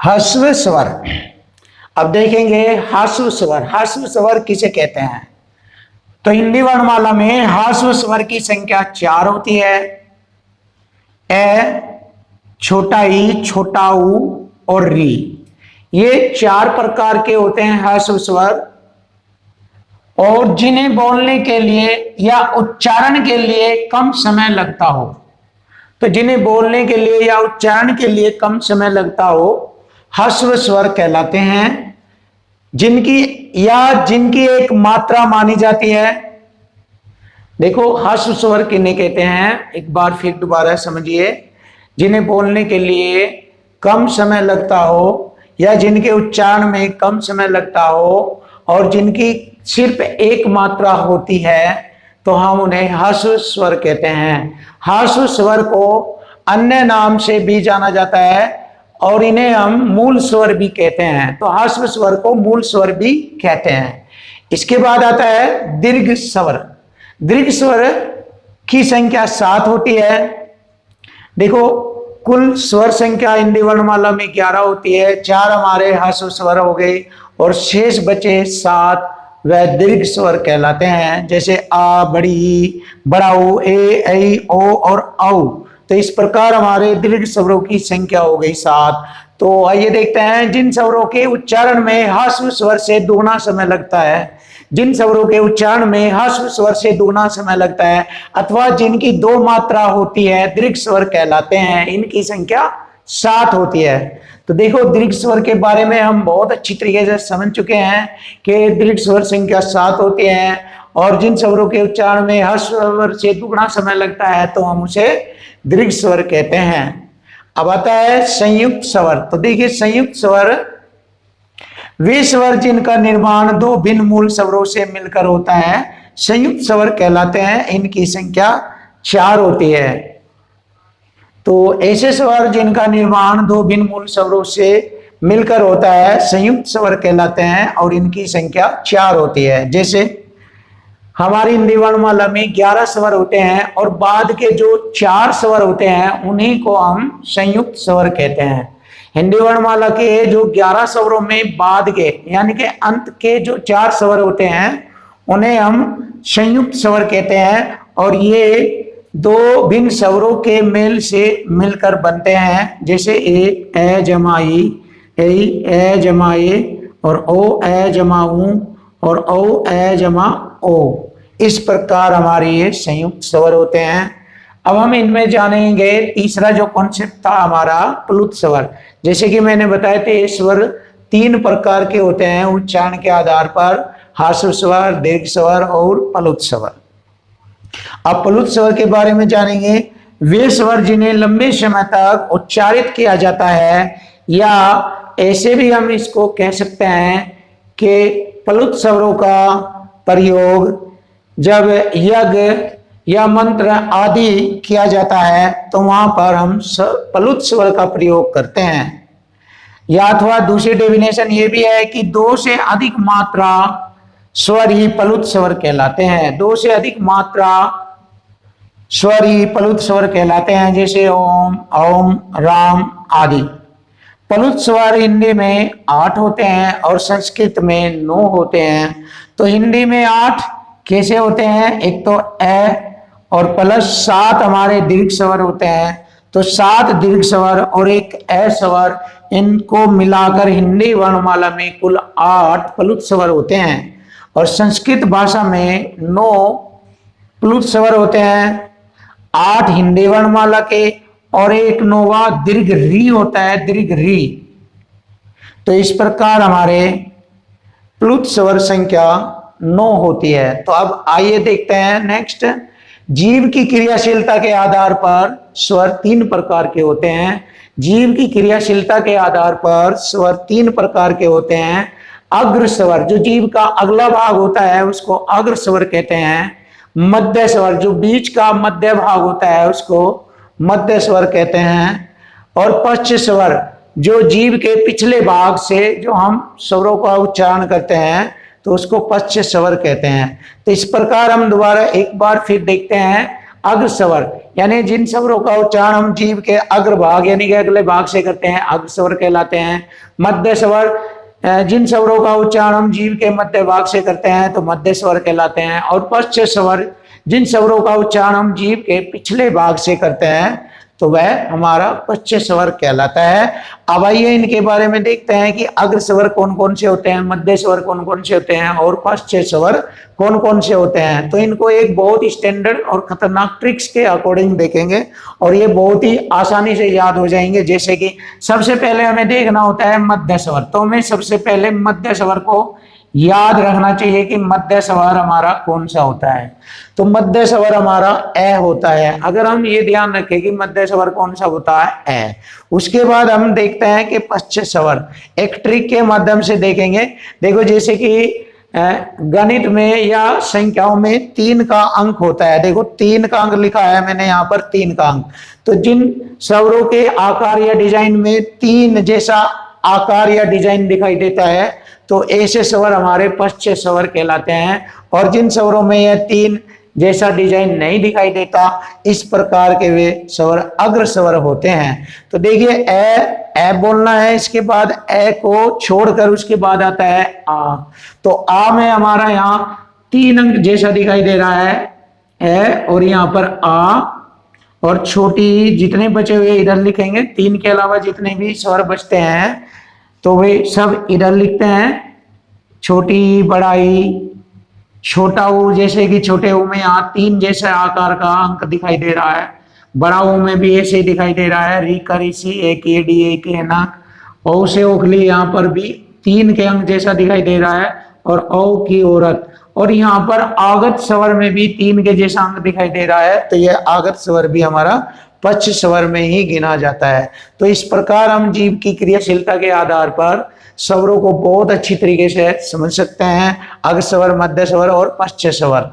ह्रस्व स्वर। अब देखेंगे ह्रस्व स्वर। ह्रस्व स्वर किसे कहते हैं? तो हिंदी वर्णमाला में ह्रस्व स्वर की संख्या 4 होती है। ए, छोटा ई, छोटा ऊ और री, ये 4 प्रकार के होते हैं ह्रस्व स्वर। और जिन्हें बोलने के लिए या उच्चारण के लिए कम समय लगता हो, तो जिन्हें बोलने के लिए या उच्चारण के लिए कम समय लगता हो ह्रस्व स्वर कहलाते हैं। जिनकी एक मात्रा मानी जाती है। देखो ह्रस्व स्वर किन्हें कहते हैं, एक बार फिर दोबारा समझिए। जिन्हें बोलने के लिए कम समय लगता हो या जिनके उच्चारण में कम समय लगता हो और जिनकी सिर्फ एक मात्रा होती है, तो हम उन्हें ह्रस्व स्वर कहते हैं। ह्रस्व स्वर को अन्य नाम से भी जाना जाता है और इन्हें हम मूल स्वर भी कहते हैं। तो ह्रस्व स्वर को मूल स्वर भी कहते हैं। इसके बाद आता है दीर्घ स्वर। दीर्घ स्वर की संख्या 7 होती है। देखो कुल स्वर संख्या हिंदी वर्णमाला में 11 होती है। 4 हमारे ह्रस्व स्वर हो गए और शेष बचे 7 वह दीर्घ स्वर कहलाते हैं। जैसे आ, बड़ी, बड़ाऊ, ए, ऐ, ओ और औ। तो इस प्रकार हमारे दीर्घ स्वरों की संख्या हो गई 7। तो आइए देखते हैं जिन स्वरों के उच्चारण में ह्रस्व स्वर से दुगना समय लगता है, जिन स्वरों के उच्चारण में ह्रस्व स्वर से दुगना समय लगता है अथवा जिनकी 2 मात्रा होती है, दीर्घ स्वर कहलाते हैं। इनकी संख्या 7 होती है। तो देखो दीर्घ स्वर के बारे में हम बहुत अच्छी तरीके से समझ चुके हैं कि दीर्घ स्वर संख्या 7 होती है और जिन स्वरों के उच्चारण में ह्रस्व स्वर से दुगना समय लगता है तो हम उसे दीर्घ स्वर कहते हैं। अब आता है संयुक्त स्वर। तो देखिए संयुक्त स्वर वे स्वर जिनका निर्माण 2 भिन्न मूल स्वरों से मिलकर होता है, संयुक्त स्वर कहलाते हैं। इनकी संख्या 4 होती है। तो ऐसे स्वर जिनका निर्माण 2 भिन्न मूल स्वरों से मिलकर होता है संयुक्त स्वर कहलाते हैं और इनकी संख्या 4 होती है। जैसे हमारी हिंदी वर्णमाला में 11 स्वर होते हैं और बाद के जो 4 स्वर होते हैं उन्हीं को हम संयुक्त स्वर कहते हैं। हिंदी वर्णमाला के जो 11 स्वरों में बाद के यानी कि अंत के जो 4 स्वर होते हैं उन्हें हम संयुक्त स्वर कहते हैं और ये 2 भिन्न स्वरों के मेल से मिलकर बनते हैं। जैसे ए जमा ई, ए जमा ए और ओ ए जमा ऊ और ओ ए जमा ओ। इस प्रकार हमारे ये संयुक्त स्वर होते हैं। अब हम इनमें जानेंगे तीसरा जो कॉन्सेप्ट था हमारा प्लुत स्वर। जैसे कि मैंने बताया थे ये स्वर 3 प्रकार के होते हैं उच्चारण के आधार पर, ह्रस्व स्वर, दीर्घ स्वर और प्लुत स्वर। अब प्लुत स्वर के बारे में जानेंगे। वे स्वर जिन्हें लंबे समय तक उच्चारित किया जाता है, या ऐसे भी हम इसको कह सकते हैं कि प्लुत स्वरों का प्रयोग जब यज्ञ या मंत्र आदि किया जाता है तो वहां पर हम प्लुत स्वर का प्रयोग करते हैं। या अथवा दूसरी डेफिनेशन ये भी है कि 2 से अधिक मात्रा स्वर ही प्लुत स्वर कहलाते हैं। 2 से अधिक मात्रा स्वर ही प्लुत स्वर कहलाते हैं। जैसे ओम, औम, राम आदि। प्लुत स्वर हिंदी में 8 होते हैं और संस्कृत में 9 होते हैं। तो हिंदी में 8 कैसे होते हैं? एक तो ए और प्लस 7 हमारे दीर्घ स्वर होते हैं। तो 7 दीर्घ स्वर और एक ए स्वर, इनको मिलाकर हिंदी वर्णमाला में कुल 8 प्लुत स्वर होते हैं। और संस्कृत भाषा में 9 प्लुत स्वर होते हैं। 8 हिंदी वर्णमाला के और एक 9वां दीर्घ री होता है, दीर्घ री। तो इस प्रकार हमारे प्लुत स्वर संख्या 9 होती है। तो अब आइए देखते हैं नेक्स्ट। जीव की क्रियाशीलता के आधार पर स्वर 3 प्रकार के होते हैं। जीव की क्रियाशीलता के आधार पर स्वर 3 प्रकार के होते हैं। अग्र स्वर, जो जीव का अगला भाग होता है उसको अग्र स्वर कहते हैं। मध्य स्वर, जो बीच का मध्य भाग होता है उसको मध्य स्वर कहते हैं। और पश्च स्वर, जो जीव के पिछले भाग से जो हम स्वरों का उच्चारण करते हैं तो उसको पश्च स्वर कहते हैं। तो इस प्रकार हम दोबारा एक बार फिर देखते हैं अग्र स्वर, यानी जिन स्वरों का उच्चारण हम जीभ के अग्र भाग यानी कि अगले भाग से करते हैं अग्र स्वर कहलाते हैं। मध्य स्वर, जिन स्वरों का उच्चारण हम जीभ के मध्य भाग से करते हैं तो मध्य स्वर कहलाते हैं। और पश्च स्वर, जिन स्वरों का उच्चारण हम जीभ के पिछले भाग से करते हैं तो वह हमारा पश्च स्वर कहलाता है। अब आइए इनके बारे में देखते हैं कि अग्र स्वर कौन कौन से होते हैं, मध्य स्वर कौन कौन से होते हैं और पश्च स्वर कौन कौन से होते हैं। तो इनको एक बहुत स्टैंडर्ड और खतरनाक ट्रिक्स के अकॉर्डिंग देखेंगे और ये बहुत ही आसानी से याद हो जाएंगे। जैसे कि सबसे पहले हमें देखना होता है मध्य स्वर, तो हमें सबसे पहले मध्य स्वर को याद रखना चाहिए कि मध्य स्वर हमारा कौन सा होता है। तो मध्य स्वर हमारा ए होता है। अगर हम ये ध्यान रखें कि मध्य स्वर कौन सा होता है ए, उसके बाद हम देखते हैं कि पश्च स्वर एक ट्रिक के माध्यम से देखेंगे। देखो जैसे कि गणित में या संख्याओं में 3 का अंक होता है। देखो 3 का अंक लिखा है मैंने यहाँ पर, 3 का अंक। तो जिन स्वरों के आकार या डिजाइन में 3 जैसा आकार या डिजाइन दिखाई देता है तो ऐसे स्वर हमारे पश्च स्वर कहलाते हैं। और जिन स्वरों में यह 3 जैसा डिजाइन नहीं दिखाई देता इस प्रकार के वे स्वर अग्र स्वर होते हैं। तो देखिए ए बोलना है, इसके बाद ए को छोड़कर उसके बाद आता है आ। तो आ में हमारा यहाँ 3 अंक जैसा दिखाई दे रहा है ए, और यहाँ पर आ, और छोटी जितने बचे हुए इधर लिखेंगे। 3 के अलावा जितने भी स्वर बचते हैं तो वे सब इधर लिखते हैं, छोटी बड़ाई छोटा ऊ। जैसे कि छोटे ऊ में यहाँ 3 जैसे आकार का अंक दिखाई दे रहा है, बड़ा ऊ में भी ऐसे ही दिखाई दे रहा है, री का ऋषि एक ये डी एक नाक। औ से ओखली यहाँ पर भी 3 के अंक जैसा दिखाई दे रहा है, और औ की औरत। और यहाँ पर आगत स्वर में भी 3 के जैसा अंक दिखाई दे रहा है, तो यह आगत स्वर भी हमारा पश्च स्वर में ही गिना जाता है। तो इस प्रकार हम जीभ की क्रियाशीलता के आधार पर स्वरों को बहुत अच्छी तरीके से समझ सकते हैं, अग्र स्वर, मध्य स्वर और पश्च स्वर।